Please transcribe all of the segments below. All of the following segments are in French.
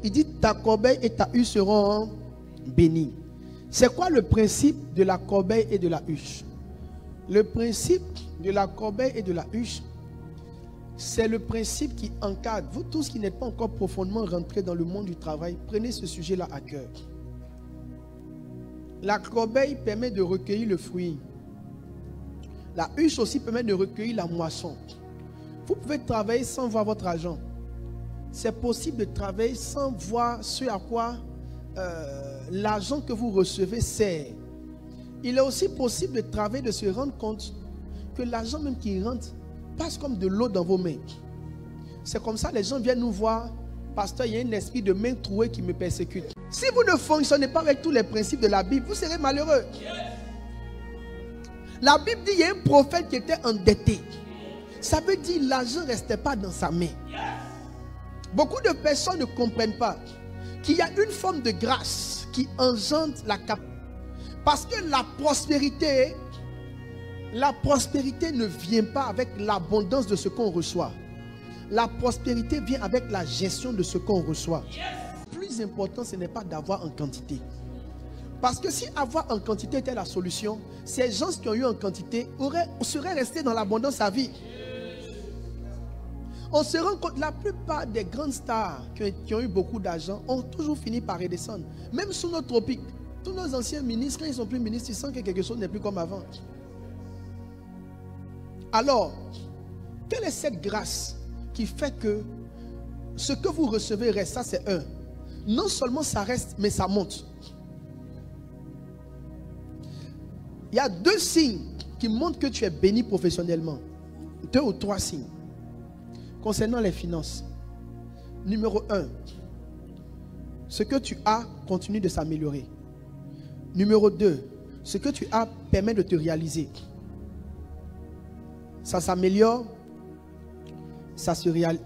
il dit ta corbeille et ta huche seront bénies. C'est quoi le principe de la corbeille et de la huche? Le principe de la corbeille et de la huche, c'est le principe qui encadre. Vous tous qui n'êtes pas encore profondément rentrés dans le monde du travail, prenez ce sujet-là à cœur. La corbeille permet de recueillir le fruit. La huche aussi permet de recueillir la moisson. Vous pouvez travailler sans voir votre argent. C'est possible de travailler sans voir ce à quoi l'argent que vous recevez sert. Il est aussi possible de travailler, de se rendre compte que l'argent même qui rentre passe comme de l'eau dans vos mains. C'est comme ça les gens viennent nous voir. Pasteur, il y a un esprit de main trouée qui me persécute. Si vous ne fonctionnez pas avec tous les principes de la Bible, vous serez malheureux. La Bible dit qu'il y a un prophète qui était endetté. Ça veut dire que l'argent ne restait pas dans sa main. Beaucoup de personnes ne comprennent pas qu'il y a une forme de grâce qui engendre la capacité. Parce que la prospérité ne vient pas avec l'abondance de ce qu'on reçoit. La prospérité vient avec la gestion de ce qu'on reçoit. Le plus important, ce n'est pas d'avoir en quantité. Parce que si avoir en quantité était la solution, ces gens qui ont eu en quantité seraient restés dans l'abondance à vie. On se rend compte, la plupart des grandes stars qui ont eu beaucoup d'argent ont toujours fini par redescendre. Même sous nos tropiques, tous nos anciens ministres, quand ils ne sont plus ministres, ils sentent que quelque chose n'est plus comme avant. Alors, quelle est cette grâce qui fait que ce que vous recevez reste? Ça, c'est un. Non seulement ça reste, mais ça monte. Il y a 2 signes qui montrent que tu es béni professionnellement. 2 ou 3 signes. Concernant les finances. Numéro 1. Ce que tu as continue de s'améliorer. Numéro 2. Ce que tu as permet de te réaliser. Ça s'améliore.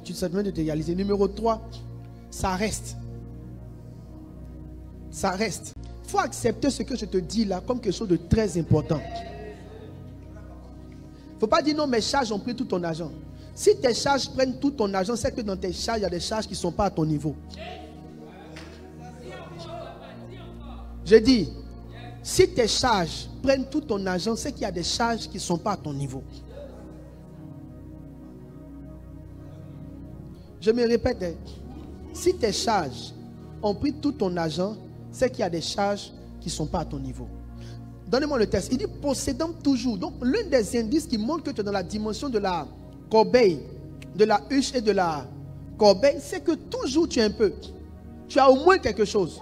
Tu te permets de te réaliser. Numéro 3. Ça reste. Ça reste. Il faut accepter ce que je te dis là comme quelque chose de très important. Il ne faut pas dire non, mes charges ont pris tout ton argent. Si tes charges prennent tout ton argent, c'est que dans tes charges, il y a des charges qui ne sont pas à ton niveau. Je dis, si tes charges prennent tout ton argent, c'est qu'il y a des charges qui ne sont pas à ton niveau. Je me répète, si tes charges ont pris tout ton argent, c'est qu'il y a des charges qui ne sont pas à ton niveau. Donnez-moi le texte. Il dit possédant toujours. Donc l'un des indices qui montre que tu es dans la dimension de la corbeille, de la huche et de la corbeille, c'est que toujours tu es un peu. Tu as au moins quelque chose.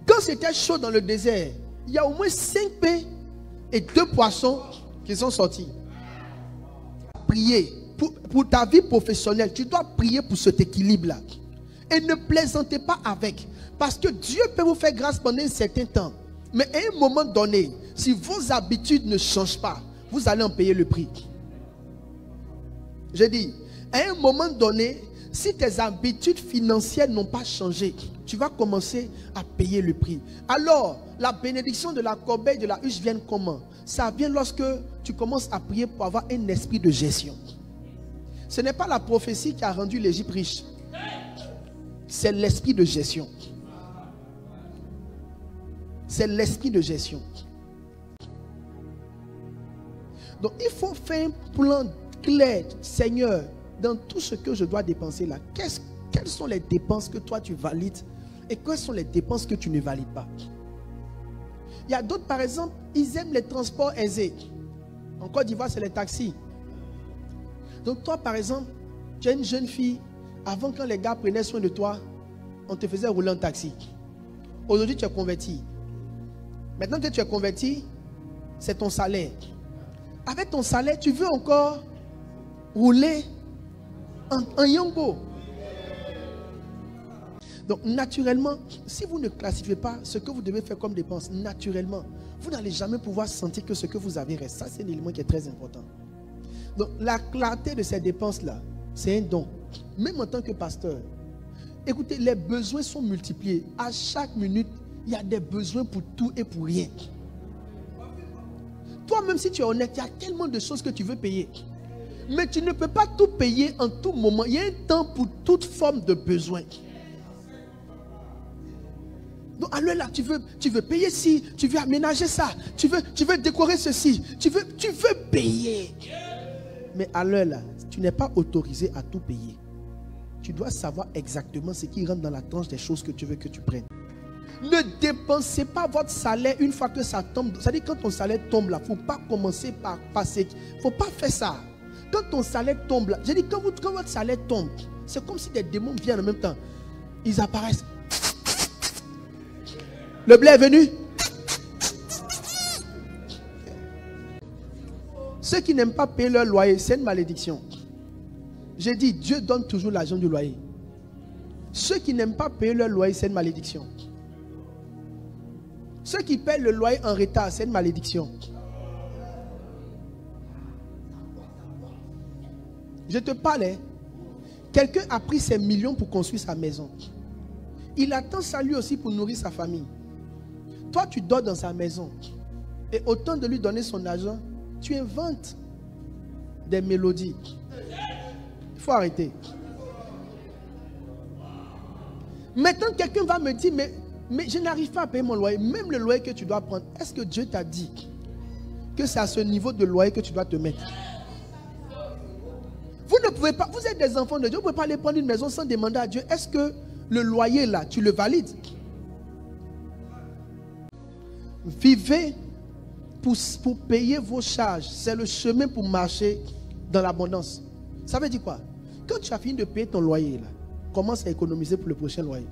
Quand c'était chaud dans le désert, il y a au moins 5 pains et 2 poissons qui sont sortis. Prier pour ta vie professionnelle, tu dois prier pour cet équilibre-là. Et ne plaisantez pas avec. Parce que Dieu peut vous faire grâce pendant un certain temps. Mais à un moment donné, si vos habitudes ne changent pas, vous allez en payer le prix. Je dis, à un moment donné, si tes habitudes financières n'ont pas changé, tu vas commencer à payer le prix. Alors, la bénédiction de la corbeille, de la huche vient comment? Ça vient lorsque tu commences à prier pour avoir un esprit de gestion. Ce n'est pas la prophétie qui a rendu l'Égypte riche. C'est l'esprit de gestion. C'est l'esprit de gestion. Donc, il faut faire un plan clair. Seigneur, dans tout ce que je dois dépenser là, quelles sont les dépenses que toi tu valides et quelles sont les dépenses que tu ne valides pas? Il y a d'autres, par exemple, ils aiment les transports aisés. En Côte d'Ivoire, c'est les taxis. Donc toi, par exemple, tu es une jeune fille. Avant, quand les gars prenaient soin de toi, on te faisait rouler en taxi. Aujourd'hui, tu es converti. Maintenant que tu es converti, c'est ton salaire. Avec ton salaire, tu veux encore rouler en yongo. Donc, naturellement, si vous ne classifiez pas ce que vous devez faire comme dépense, naturellement, vous n'allez jamais pouvoir sentir que ce que vous avez reste. Ça, c'est un élément qui est très important. Donc, la clarté de ces dépenses-là, c'est un don. Même en tant que pasteur, écoutez, les besoins sont multipliés. À chaque minute, il y a des besoins pour tout et pour rien. Toi-même, si tu es honnête, il y a tellement de choses que tu veux payer. Mais tu ne peux pas tout payer en tout moment. Il y a un temps pour toute forme de besoin. Donc à l'heure là, tu veux payer ci, tu veux aménager ça, tu veux décorer ceci, tu veux payer. Mais à l'heure là, tu n'es pas autorisé à tout payer. Tu dois savoir exactement ce qui rentre dans la tranche des choses que tu veux que tu prennes. Ne dépensez pas votre salaire une fois que ça tombe. C'est-à-dire quand ton salaire tombe là, il ne faut pas commencer par passer. Il ne faut pas faire ça. Quand ton salaire tombe là, j'ai dit quand votre salaire tombe, c'est comme si des démons viennent en même temps. Ils apparaissent. Le blé est venu. Ceux qui n'aiment pas payer leur loyer, c'est une malédiction. J'ai dit, Dieu donne toujours l'argent du loyer. Ceux qui n'aiment pas payer leur loyer, c'est une malédiction. Ceux qui paient le loyer en retard, c'est une malédiction. Je te parlais. Quelqu'un a pris ses millions pour construire sa maison. Il attend ça lui aussi pour nourrir sa famille. Toi, tu dors dans sa maison. Et au temps de lui donner son argent, tu inventes des mélodies. Il faut arrêter. Maintenant, quelqu'un va me dire, mais je n'arrive pas à payer mon loyer. Même le loyer que tu dois prendre, est-ce que Dieu t'a dit que c'est à ce niveau de loyer que tu dois te mettre? Vous ne pouvez pas, vous êtes des enfants de Dieu, vous ne pouvez pas aller prendre une maison sans demander à Dieu, est-ce que le loyer là, tu le valides? Vivez pour payer vos charges. C'est le chemin pour marcher dans l'abondance. Ça veut dire quoi? Quand tu as fini de payer ton loyer là, commence à économiser pour le prochain loyer.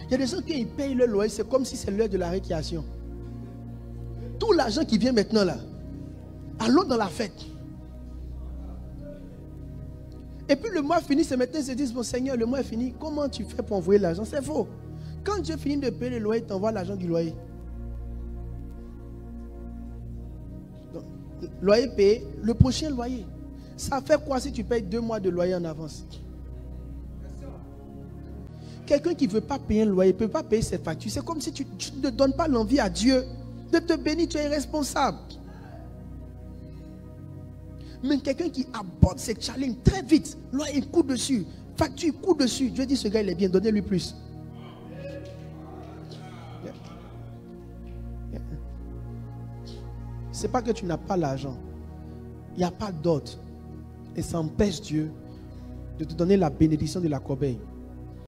Il y a des gens qui payent le loyer, c'est comme si c'est l'heure de la récréation. Tout l'argent qui vient maintenant là, allons dans la fête. Et puis le mois finit, ce matin, ils se disent, bon Seigneur, le mois est fini, comment tu fais pour envoyer l'argent? C'est faux. Quand Dieu finit de payer le loyer, il t'envoie l'argent du loyer. Donc, loyer payé, le prochain loyer. Ça fait quoi si tu payes 2 mois de loyer en avance? Quelqu'un qui ne veut pas payer un loyer, ne peut pas payer ses factures. C'est comme si tu ne donnes pas l'envie à Dieu de te bénir, tu es irresponsable. Mais quelqu'un qui aborde ses challenges très vite, loyer court dessus, facture court dessus. Dieu dit, ce gars il est bien, donnez-lui plus. Ce n'est pas que tu n'as pas l'argent. Il n'y a pas d'ordre. Et ça empêche Dieu de te donner la bénédiction de la corbeille.